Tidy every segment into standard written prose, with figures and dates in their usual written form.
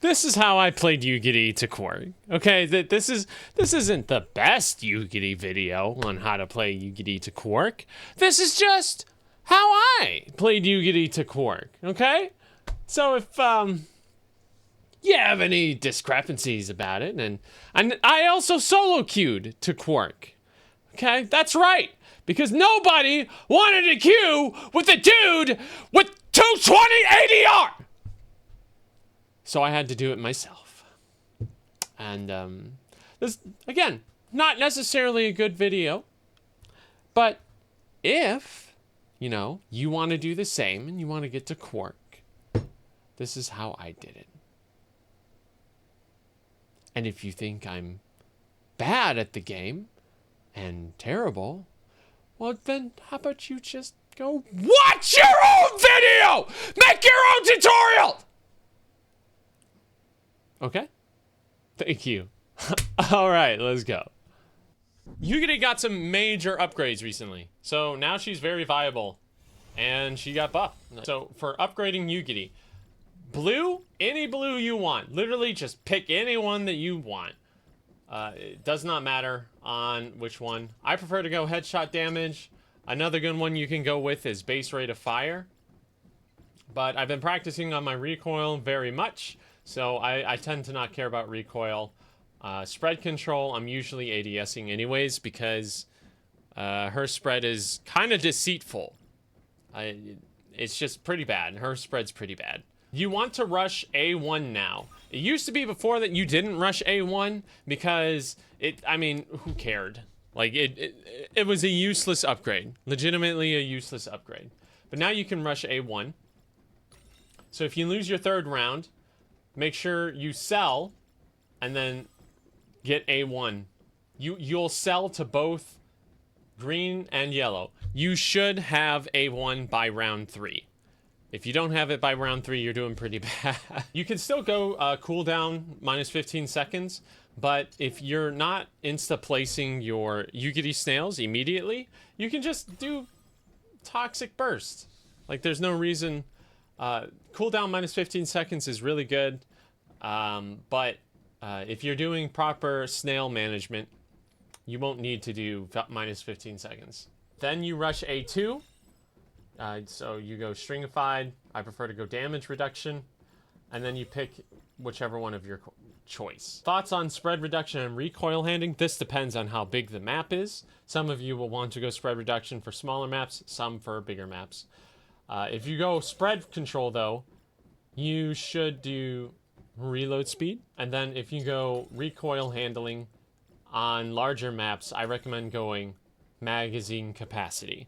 this is how I played Yugiri to Quark. Okay, this isn't the best Yugiri video on how to play Yugiri to Quark. This is just how I played Yugiri to Quark. Okay, so if you have any discrepancies about it, and I also solo queued to Quark. Okay, that's right, because nobody wanted to queue with a dude with 220 ADR. So I had to do it myself. And this, again, not necessarily a good video, but if, you know, you want to do the same and you want to get to Quark, this is how I did it. And if you think I'm bad at the game and terrible, well, then how about you just go watch your own video? Make your own tutorial! Okay? Thank you. All right, let's go. Yugiri got some major upgrades recently. So now she's very viable. And she got buffed. So for upgrading Yugiri, blue, any blue you want. Literally just pick any one that you want. It does not matter on which one. I prefer to go headshot damage. Another good one you can go with is base rate of fire. But I've been practicing on my recoil very much. So I tend to not care about recoil. Spread control, I'm usually ADSing anyways because her spread is kind of deceitful. It's just pretty bad. Her spread's pretty bad. You want to rush A1 now. It used to be before that you didn't rush A1 because I mean, who cared? Like, it was a useless upgrade. Legitimately a useless upgrade. But now you can rush A1. So if you lose your third round, make sure you sell and then get A1. You'll sell to both green and yellow. You should have A1 by round 3. If you don't have it by round 3, you're doing pretty bad. You can still go cooldown minus 15 seconds, but if you're not insta-placing your Yugiri snails immediately, you can just do toxic burst. Like, there's no reason. Cooldown minus 15 seconds is really good, but if you're doing proper snail management, you won't need to do minus 15 seconds. Then you rush A2. So you go stringified. I prefer to go damage reduction. And then you pick whichever one of your choice. Thoughts on spread reduction and recoil handling? This depends on how big the map is. Some of you will want to go spread reduction for smaller maps, some for bigger maps. If you go spread control though, you should do reload speed. And then if you go recoil handling on larger maps, I recommend going magazine capacity.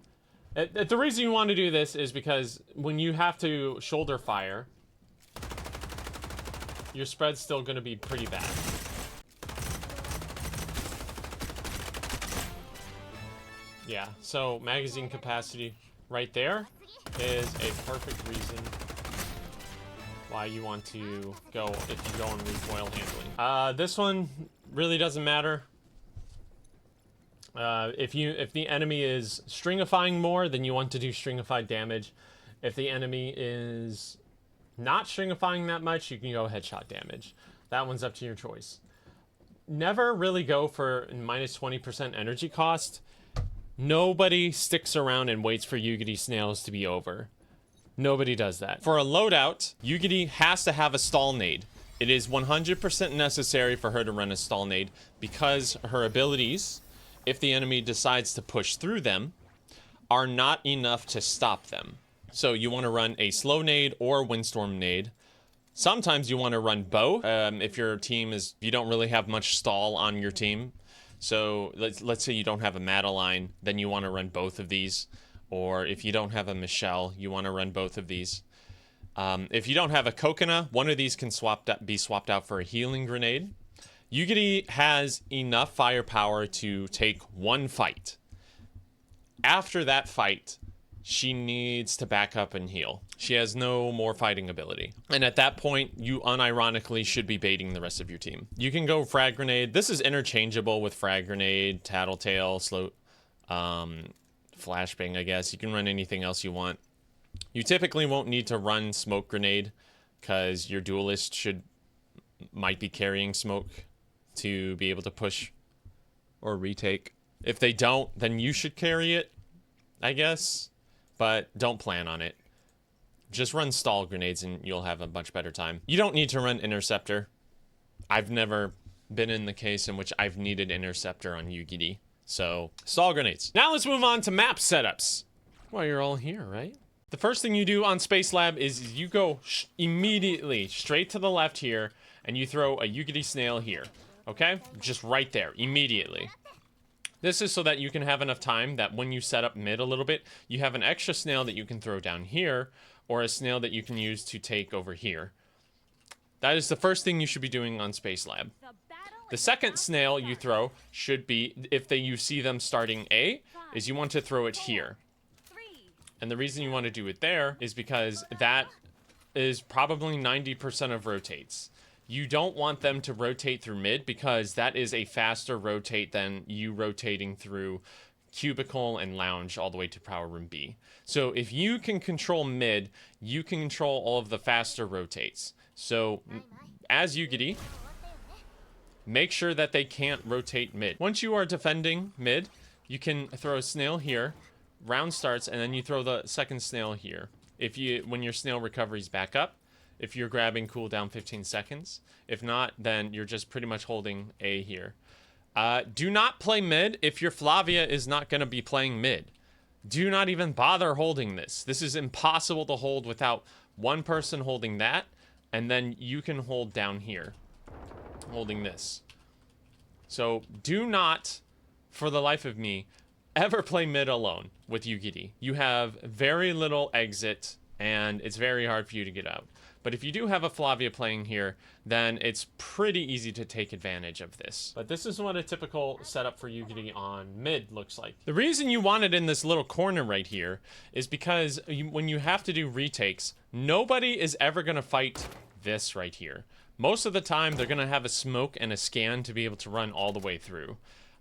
The reason you want to do this is because when you have to shoulder fire, your spread's still going to be pretty bad. Yeah, so magazine capacity right there is a perfect reason why you want to go if you go on recoil handling. This one really doesn't matter. If the enemy is stringifying more, then you want to do stringified damage. If the enemy is not stringifying that much, you can go headshot damage. That one's up to your choice. Never really go for minus 20% energy cost. Nobody sticks around and waits for Yugiri snails to be over. Nobody does that. For a loadout, Yugiri has to have a stall nade. It is 100% necessary for her to run a stall nade because her abilities, if the enemy decides to push through them, are not enough to stop them. So you want to run a slow nade or windstorm nade. Sometimes you want to run both if your team is, you don't really have much stall on your team. So let's say you don't have a Madeline, then you want to run both of these. Or if you don't have a Michelle, you want to run both of these. If you don't have a Coconut, one of these can be swapped out for a healing grenade. Yugiri has enough firepower to take one fight. After that fight, she needs to back up and heal. She has no more fighting ability. And at that point, you unironically should be baiting the rest of your team. You can go frag grenade. This is interchangeable with frag grenade, tattletale, slow, flashbang, I guess. You can run anything else you want. You typically won't need to run smoke grenade because your duelist should might be carrying smoke to be able to push or retake. If they don't, then you should carry it, I guess. But don't plan on it. Just run stall grenades and you'll have a much better time. You don't need to run interceptor. I've never been in the case in which I've needed interceptor on Yugiri. So, stall grenades. Now let's move on to map setups. Well, you're all here, right? The first thing you do on Space Lab is you go immediately straight to the left here and you throw a Yugiri snail here. Okay? Just right there, immediately. This is so that you can have enough time that when you set up mid a little bit, you have an extra snail that you can throw down here, or a snail that you can use to take over here. That is the first thing you should be doing on Space Lab. The second snail you throw should be, if you see them starting A, is you want to throw it here. And the reason you want to do it there is because that is probably 90% of rotates. You don't want them to rotate through mid because that is a faster rotate than you rotating through cubicle and lounge all the way to power room B. So if you can control mid, you can control all of the faster rotates. So as Yugiri, make sure that they can't rotate mid. Once you are defending mid, you can throw a snail here, round starts, and then you throw the second snail here. When your snail recovery's back up, if you're grabbing cooldown 15 seconds. If not, then you're just pretty much holding A here. Do not play mid if your Flavia is not going to be playing mid. Do not even bother holding this. This is impossible to hold without one person holding that, and then you can hold down here, holding this. So do not, for the life of me, ever play mid alone with Yugiri. You have very little exit, and it's very hard for you to get out. But if you do have a Flavia playing here, then it's pretty easy to take advantage of this. But this is what a typical setup for Yugiri on mid looks like. The reason you want it in this little corner right here is because when you have to do retakes, nobody is ever going to fight this right here. Most of the time, they're going to have a smoke and a scan to be able to run all the way through.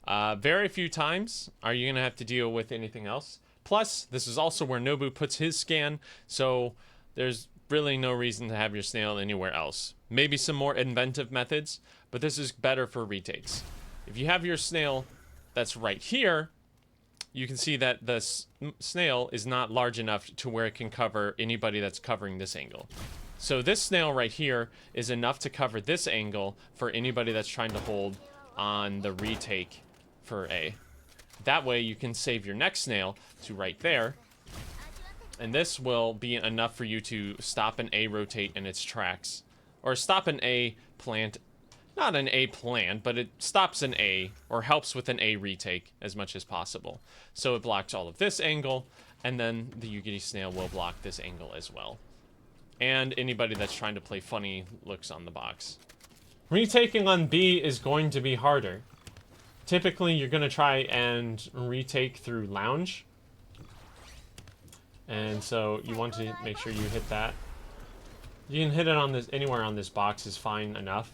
Very few times are you going to have to deal with anything else. Plus, this is also where Nobu puts his scan, so there's really no reason to have your snail anywhere else. Maybe some more inventive methods, but this is better for retakes. If you have your snail that's right here, you can see that the snail is not large enough to where it can cover anybody that's covering this angle. So this snail right here is enough to cover this angle for anybody that's trying to hold on the retake for A. That way you can save your next snail to right there, and this will be enough for you to stop an A rotate in its tracks. Or stop an A plant. Not an A plant, but it stops an A, or helps with an A retake as much as possible. So it blocks all of this angle, and then the Yugiri snail will block this angle as well. And anybody that's trying to play funny looks on the box. Retaking on B is going to be harder. Typically, you're going to try and retake through lounge. And so you want to make sure you hit that. You can hit it on this, anywhere on this box is fine enough.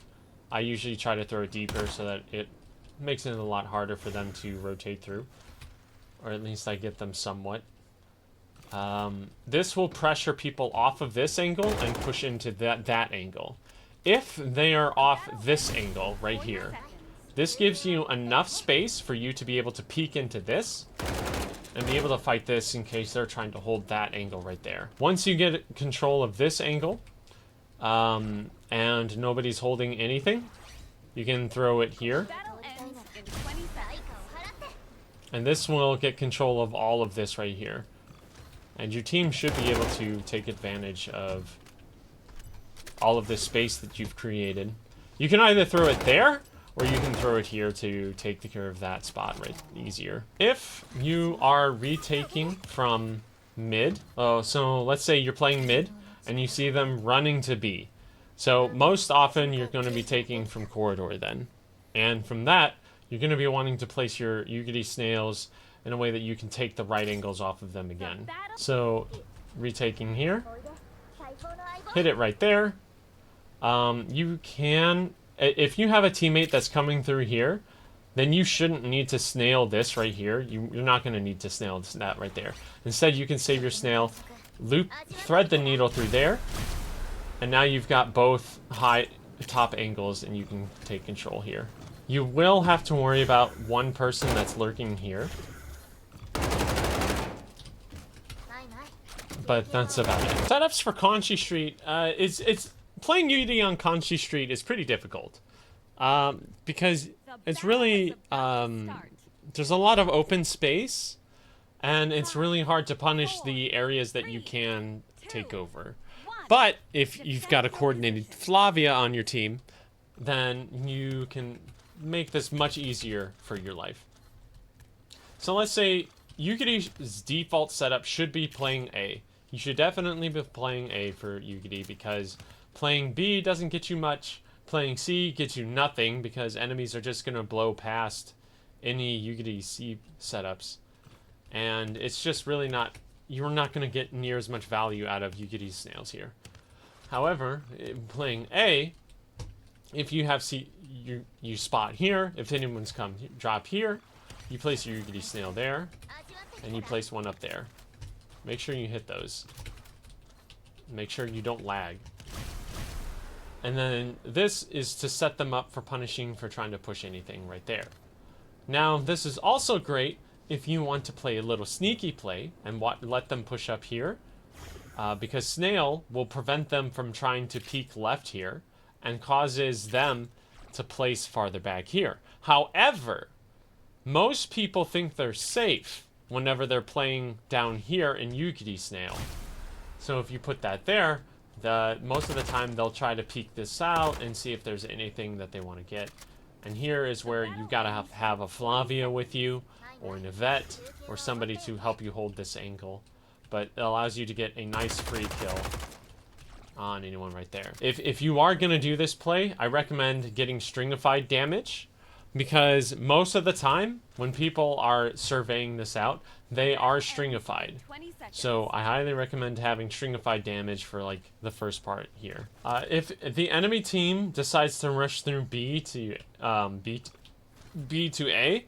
I usually try to throw it deeper so that it makes it a lot harder for them to rotate through. Or at least I get them somewhat. This will pressure people off of this angle and push into that angle. If they are off this angle right here, this gives you enough space for you to be able to peek into this and be able to fight this in case they're trying to hold that angle right there. Once you get control of this angle, and nobody's holding anything, you can throw it here. And this will get control of all of this right here. And your team should be able to take advantage of all of this space that you've created. You can either throw it there, or you can throw it here to take care of that spot right easier. If you are retaking from mid, so let's say you're playing mid and you see them running to B. So most often you're going to be taking from corridor then. And from that, you're going to be wanting to place your Yugiri snails in a way that you can take the right angles off of them again. So retaking here, hit it right there. You can, if you have a teammate that's coming through here, then you shouldn't need to snail this right here. You're not going to need to snail that right there. Instead, you can save your snail, thread the needle through there, and now you've got both top angles and you can take control here. You will have to worry about one person that's lurking here. But that's about it. Setups for Koni Street, it's playing Yugi on Koni Street is pretty difficult. Because it's really, there's a lot of open space, and it's really hard to punish the areas that you can take over. But if you've got a coordinated Flavia on your team, then you can make this much easier for your life. So let's say Yugiri's default setup should be playing A. You should definitely be playing A for Yugiri because playing B doesn't get you much. Playing C gets you nothing because enemies are just going to blow past any Yugiri C setups. And it's just really not, you're not going to get near as much value out of Yugiri's snails here. However, playing A, if you have C, you spot here. If anyone's come, drop here. You place your Yugiri snail there, and you place one up there. Make sure you hit those. Make sure you don't lag. And then this is to set them up for punishing for trying to push anything right there. Now, this is also great if you want to play a little sneaky play and let them push up here. Because Snail will prevent them from trying to peek left here and causes them to place farther back here. However, most people think they're safe whenever they're playing down here in Yugiri Snail. So if you put that there, most of the time they'll try to peek this out and see if there's anything that they want to get. And here is where you gotta have a Flavia with you, or an Yvette, or somebody to help you hold this angle. But it allows you to get a nice free kill on anyone right there. If you are gonna do this play, I recommend getting stringified damage, because most of the time when people are surveying this out, they are stringified. So I highly recommend having stringified damage for like the first part here. If the enemy team decides to rush through B to A,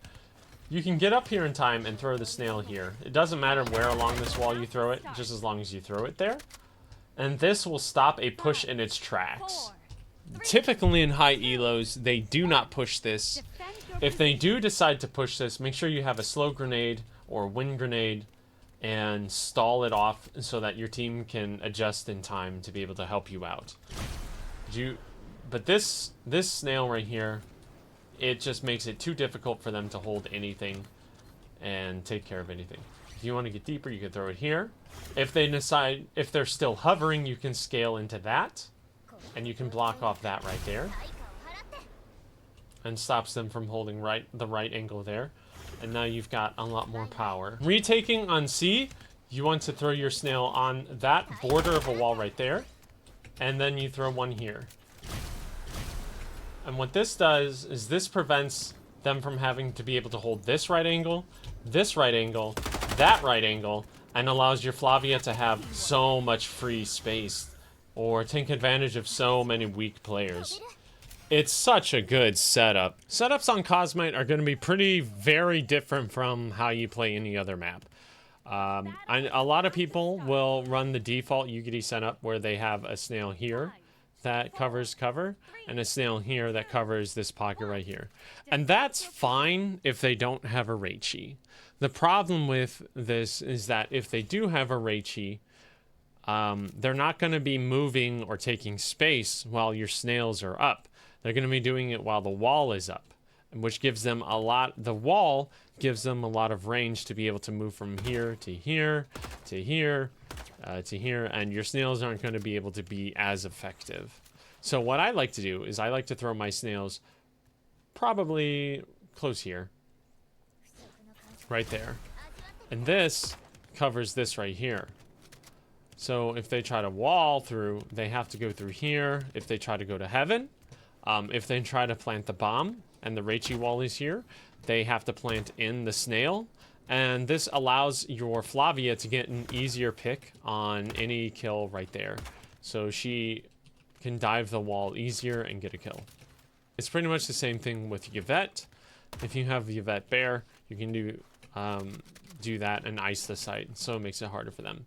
you can get up here in time and throw the snail here. It doesn't matter where along this wall you throw it, just as long as you throw it there. And this will stop a push in its tracks. Typically in high elos, they do not push this. If they do decide to push this, make sure you have a slow grenade or wind grenade and stall it off so that your team can adjust in time to be able to help you out. But this snail right here, it just makes it too difficult for them to hold anything and take care of anything. If you want to get deeper, you can throw it here. If they're still hovering, you can scale into that. And you can block off that right there. And stops them from holding the right angle there. And now you've got a lot more power. Retaking on C, you want to throw your snail on that border of a wall right there. And then you throw one here. And what this does is this prevents them from having to be able to hold this right angle, that right angle, and allows your Flavia to have so much free space or take advantage of so many weak players. It's such a good setup. Setups on Cosmite are going to be very different from how you play any other map. A lot of people will run the default Yugiri setup where they have a snail here that covers cover and a snail here that covers this pocket right here. And that's fine if they don't have a Reichi. The problem with this is that if they do have a Reichi, they're not going to be moving or taking space while your snails are up. They're going to be doing it while the wall is up, which gives them the wall gives them a lot of range to be able to move from here to here, to here, to here, and your snails aren't going to be able to be as effective. So what I like to do is I like to throw my snails probably close here, right there. And this covers this right here. So if they try to wall through, they have to go through here. If they try to go to heaven, if they try to plant the bomb and the Reichi wall is here, they have to plant in the snail. And this allows your Flavia to get an easier pick on any kill right there. So she can dive the wall easier and get a kill. It's pretty much the same thing with Yvette. If you have Yvette Bear, you can do that and ice the site. So it makes it harder for them.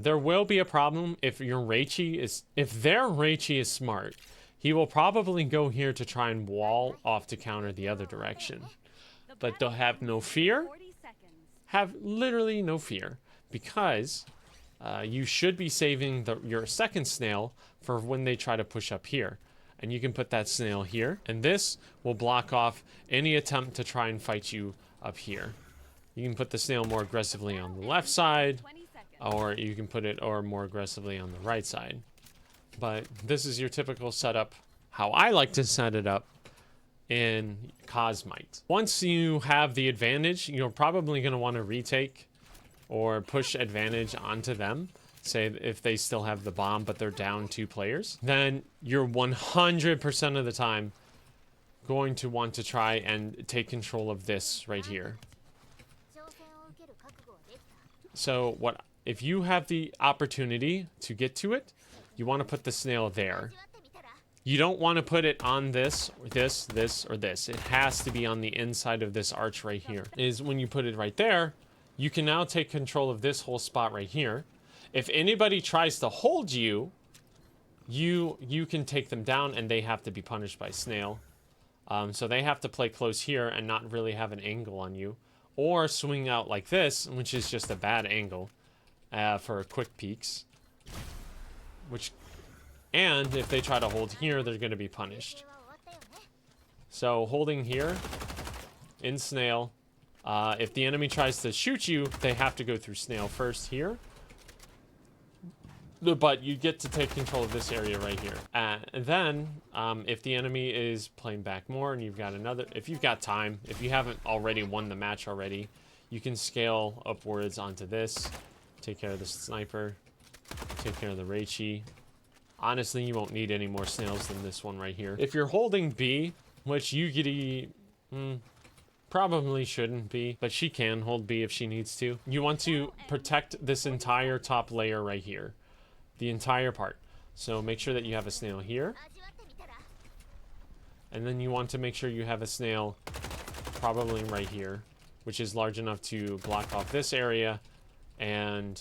There will be a problem if their Reichi is smart. He will probably go here to try and wall off to counter the other direction. But they'll have no fear. Have literally no fear, because you should be saving your second snail for when they try to push up here. And you can put that snail here, and this will block off any attempt to try and fight you up here. You can put the snail more aggressively on the left side, or you can put it more aggressively on the right side. But this is your typical setup, how I like to set it up in Cosmite. Once you have the advantage, you're probably going to want to retake or push advantage onto them. Say if they still have the bomb, but they're down 2 players, then you're 100% of the time going to want to try and take control of this right here. So if you have the opportunity to get to it, you want to put the snail there. You don't want to put it on this, or this, or this. It has to be on the inside of this arch right here. Is when you put it right there, you can now take control of this whole spot right here. If anybody tries to hold you, you can take them down, and they have to be punished by snail. So they have to play close here and not really have an angle on you, or swing out like this, which is just a bad angle for quick peeks. And if they try to hold here, they're going to be punished. So holding here in snail, if the enemy tries to shoot you, they have to go through snail first here. But you get to take control of this area right here. And then, if the enemy is playing back more and you've got if you've got time, if you haven't already won the match already, you can scale upwards onto this, take care of the sniper, take care of the Reichi. Honestly, you won't need any more snails than this one right here. If you're holding B, which Yugiri probably shouldn't be, but she can hold B if she needs to, you want to protect this entire top layer right here. The entire part. So make sure that you have a snail here. And then you want to make sure you have a snail probably right here, which is large enough to block off this area and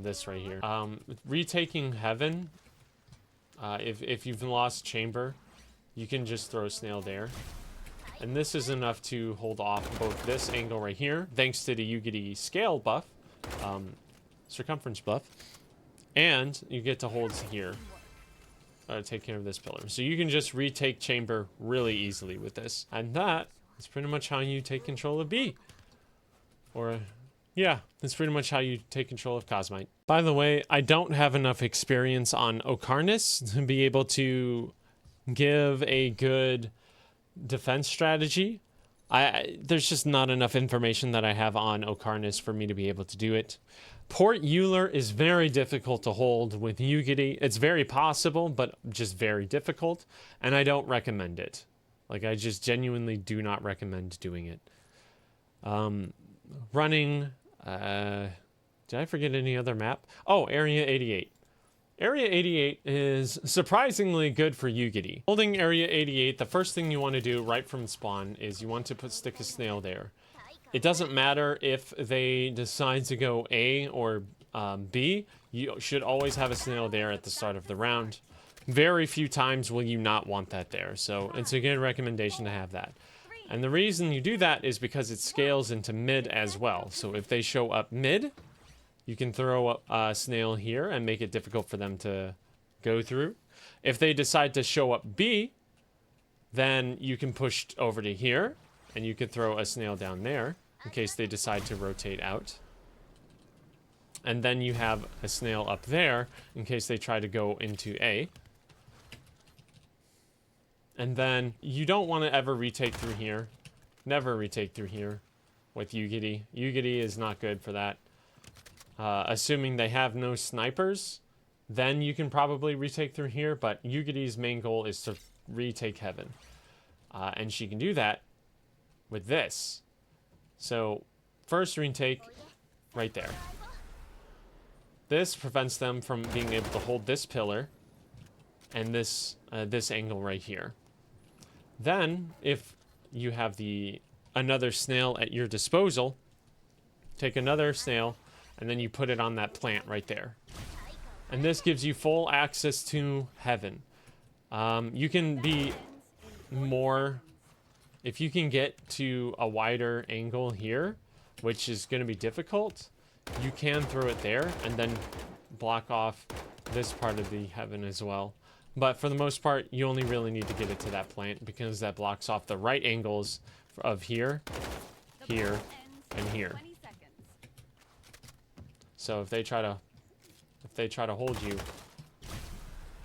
this right here. Retaking heaven, if you've lost chamber, you can just throw a snail there. And this is enough to hold off both this angle right here, thanks to the Yugiri scale buff, circumference buff, and you get to hold here, take care of this pillar. So you can just retake chamber really easily with this. And that is pretty much how you take control of B. Or, yeah, that's pretty much how you take control of Cosmite. By the way, I don't have enough experience on Ocarnis to be able to give a good defense strategy. There's just not enough information that I have on Ocarnis for me to be able to do it. Port Euler is very difficult to hold with Yugiri. It's very possible, but just very difficult, and I don't recommend it. Like, I just genuinely do not recommend doing it. Running, did I forget any other map? Oh, Area 88. Area 88 is surprisingly good for Yugiri. Holding Area 88, the first thing you want to do right from spawn is you want to stick a snail there. It doesn't matter if they decide to go A or B, you should always have a snail there at the start of the round. Very few times will you not want that there, so it's a good recommendation to have that. And the reason you do that is because it scales into mid as well. So if they show up mid, you can throw a snail here and make it difficult for them to go through. If they decide to show up B, then you can push over to here, and you can throw a snail down there in case they decide to rotate out. And then you have a snail up there in case they try to go into A. And then you don't want to ever retake through here. Never retake through here with Yugiri. Yugiri is not good for that. Assuming they have no snipers, then you can probably retake through here, but Yugiri's main goal is to retake heaven. And she can do that with this. So, first retake, right there. This prevents them from being able to hold this pillar and this angle right here. Then, if you have another snail at your disposal, take another snail and then you put it on that plant right there. And this gives you full access to heaven. You can be more... If you can get to a wider angle here, which is going to be difficult, you can throw it there and then block off this part of the heaven as well. But for the most part, you only really need to get it to that plant because that blocks off the right angles of here, here, and here. So if they try to hold you,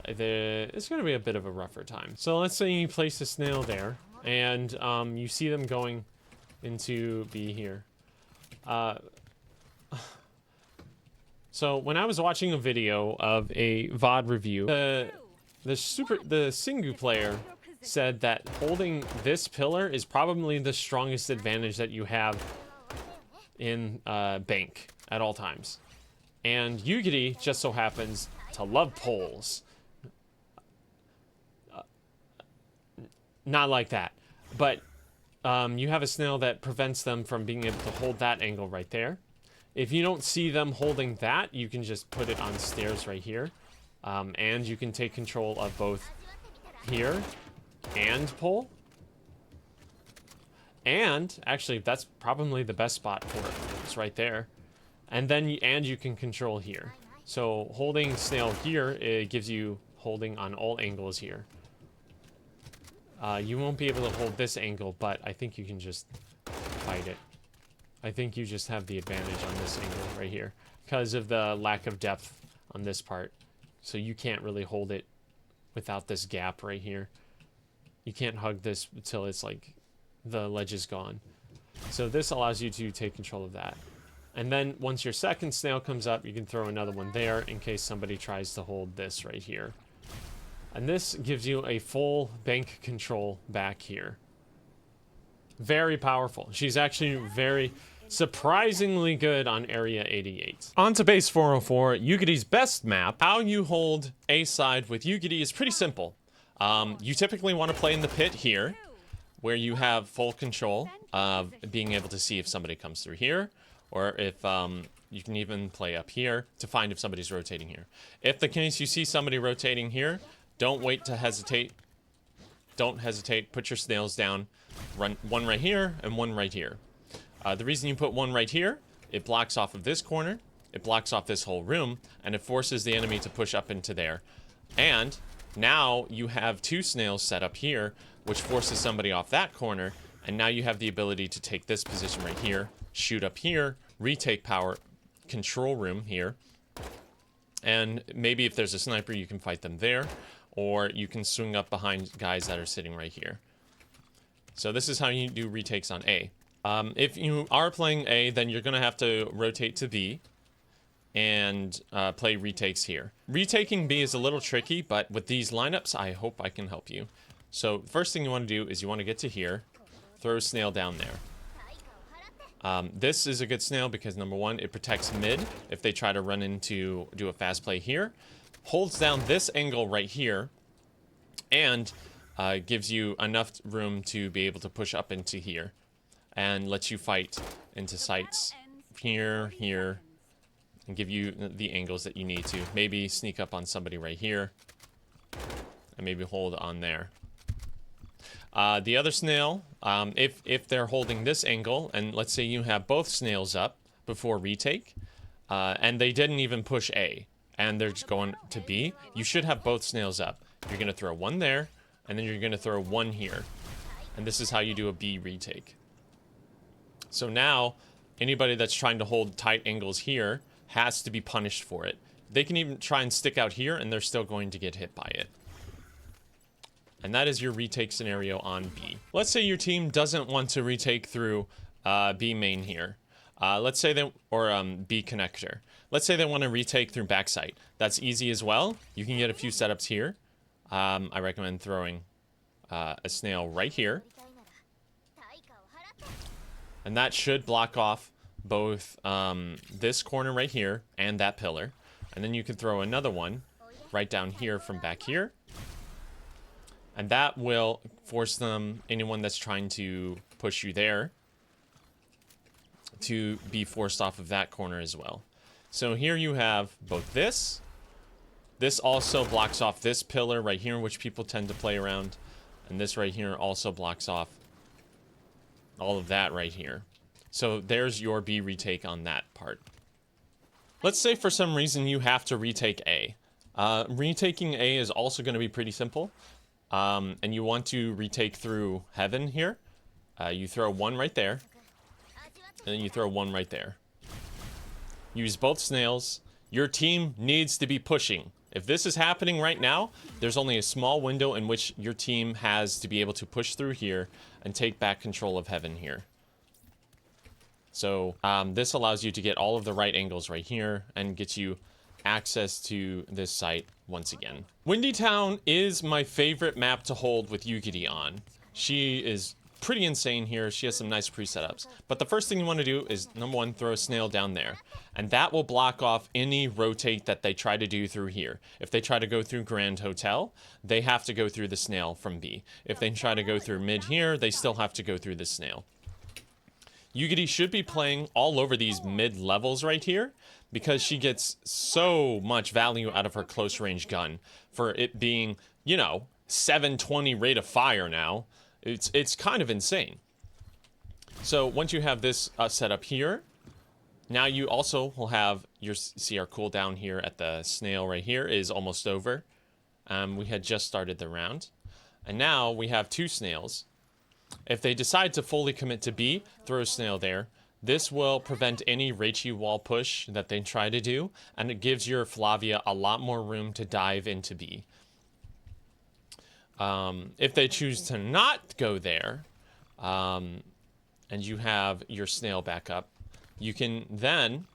it's going to be a bit of a rougher time. So let's say you place a snail there, and you see them going into B here. So when I was watching a video of a VOD review, the Singu player said that holding this pillar is probably the strongest advantage that you have in Bank at all times. And Yugiri just so happens to love poles. Not like that. But you have a snail that prevents them from being able to hold that angle right there. If you don't see them holding that, you can just put it on stairs right here. And you can take control of both here and pole. And actually, that's probably the best spot for it. It's right there. And then you can control here. So holding snail here, it gives you holding on all angles here. You won't be able to hold this angle, but I think you can just fight it. I think you just have the advantage on this angle right here because of the lack of depth on this part. So you can't really hold it without this gap right here. You can't hug this until it's like the ledge is gone. So this allows you to take control of that. And then once your second snail comes up, you can throw another one there in case somebody tries to hold this right here. And this gives you a full bank control back here. Very powerful. She's actually very surprisingly good on Area 88. On to base 404, Yugiri's best map. How you hold A side with Yugiri is pretty simple. You typically want to play in the pit here, where you have full control of being able to see if somebody comes through here, or if you can even play up here to find if somebody's rotating here. If the case you see somebody rotating here, don't wait to hesitate. Don't hesitate. Put your snails down. Run one right here and one right here. The reason you put one right here, it blocks off of this corner, it blocks off this whole room, and it forces the enemy to push up into there. And now you have two snails set up here, which forces somebody off that corner, and now you have the ability to take this position right here, shoot up here, retake power, control room here, and maybe if there's a sniper, you can fight them there, or you can swing up behind guys that are sitting right here. So this is how you do retakes on A. If you are playing A, then you're going to have to rotate to B and play retakes here. Retaking B is a little tricky, but with these lineups, I hope I can help you. So first thing you want to do is you want to get to here, throw a snail down there. This is a good snail because number one, it protects mid if they try to run into, do a fast play here. Holds down this angle right here, and gives you enough room to be able to push up into here. And lets you fight into sites here, here, and give you the angles that you need to. Maybe sneak up on somebody right here, and maybe hold on there. The other snail, if they're holding this angle, and let's say you have both snails up before retake, and they didn't even push A, and they're just going to B, you should have both snails up. You're going to throw one there, and then you're going to throw one here. And this is how you do a B retake. So now, anybody that's trying to hold tight angles here has to be punished for it. They can even try and stick out here, and they're still going to get hit by it. And that is your retake scenario on B. Let's say your team doesn't want to retake through B main here. Let's say they, or B connector. Let's say they want to retake through backside. That's easy as well. You can get a few setups here. I recommend throwing a snail right here. And that should block off both this corner right here and that pillar. And then you can throw another one right down here from back here. And that will force them, anyone that's trying to push you there, to be forced off of that corner as well. So here you have both this. This also blocks off this pillar right here, which people tend to play around. And this right here also blocks off all of that right here. So there's your B retake on that part. Let's say for some reason you have to retake A. Retaking A is also going to be pretty simple. And you want to retake through heaven here. You throw one right there. And then you throw one right there. Use both snails. Your team needs to be pushing. If this is happening right now, there's only a small window in which your team has to be able to push through here and take back control of heaven here. So this allows you to get all of the right angles right here and gets you access to this site once again. Windy Town is my favorite map to hold with Yugiri on. She is pretty insane here. She has some nice pre-setups. But the first thing you want to do is, number one, throw a snail down there. And that will block off any rotate that they try to do through here. If they try to go through Grand Hotel, they have to go through the snail from B. If they try to go through mid here, they still have to go through the snail. Yugiri should be playing all over these mid levels right here because she gets so much value out of her close range gun for it being, you know, 720 rate of fire now. It's kind of insane. So once you have this set up here, now you also will have your CR cooldown here at the snail right here is almost over. We had just started the round. And now we have two snails. If they decide to fully commit to B, throw a snail there. This will prevent any Reichi wall push that they try to do, and it gives your Flavia a lot more room to dive into B. If they choose to not go there, and you have your snail back up, you can then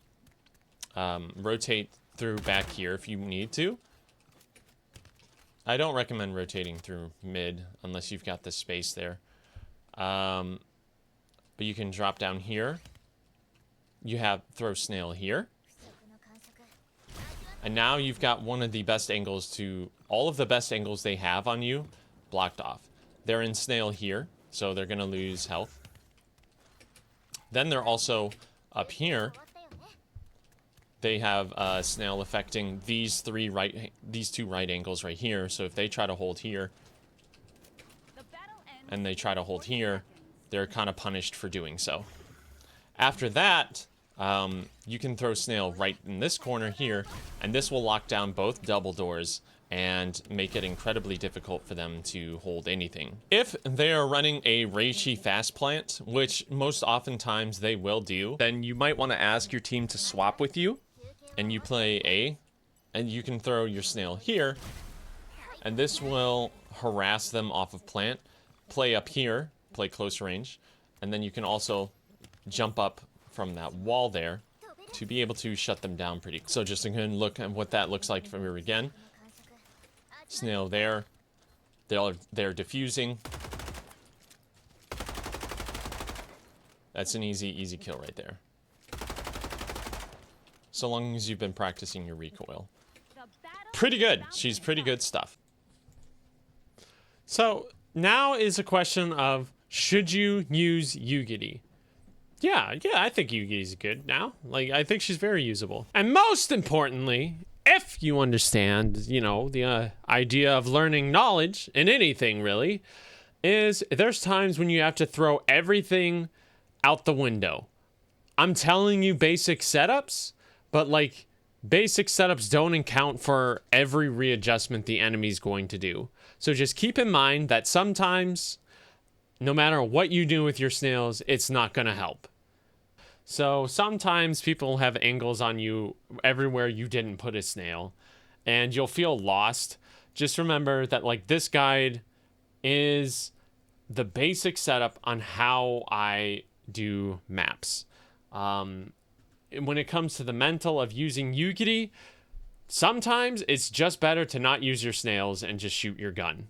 rotate through back here if you need to. I don't recommend rotating through mid unless you've got the space there. But you can drop down here. You have throw snail here. And now you've got one of the best angles to... all of the best angles they have on you blocked off. They're in snail here, so they're going to lose health. Then they're also up here. They have snail affecting these two right angles right here. So if they try to hold here, and they try to hold here, they're kind of punished for doing so. After that, you can throw snail right in this corner here, and this will lock down both double doors and make it incredibly difficult for them to hold anything. If they are running a Reichi fast plant, which most oftentimes they will do, then you might want to ask your team to swap with you, and you play A, and you can throw your snail here, and this will harass them off of plant. Play up here, play close range, and then you can also jump up from that wall there to be able to shut them down pretty. So just again, look at what that looks like from here again. Snail there. They're diffusing. That's an easy kill right there. So long as you've been practicing your recoil. Pretty good. She's pretty good stuff. So now is a question of, should you use Yugiri? Yeah, I think Yugiri's good now. Like, I think she's very usable. And most importantly, if you understand, you know, the idea of learning knowledge in anything really, is there's times when you have to throw everything out the window. I'm telling you basic setups, but like basic setups don't account for every readjustment the enemy's going to do. So just keep in mind that sometimes, no matter what you do with your snails, it's not going to help. So sometimes people have angles on you everywhere you didn't put a snail, and you'll feel lost. Just remember that like this guide is the basic setup on how I do maps. When it comes to the mental of using Yugiri, sometimes it's just better to not use your snails and just shoot your gun.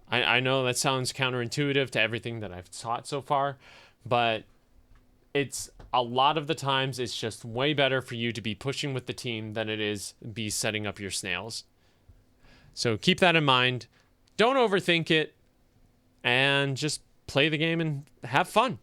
I know that sounds counterintuitive to everything that I've taught so far, but it's a lot of the times it's just way better for you to be pushing with the team than it is be setting up your snails. So keep that in mind. Don't overthink it, and just play the game and have fun.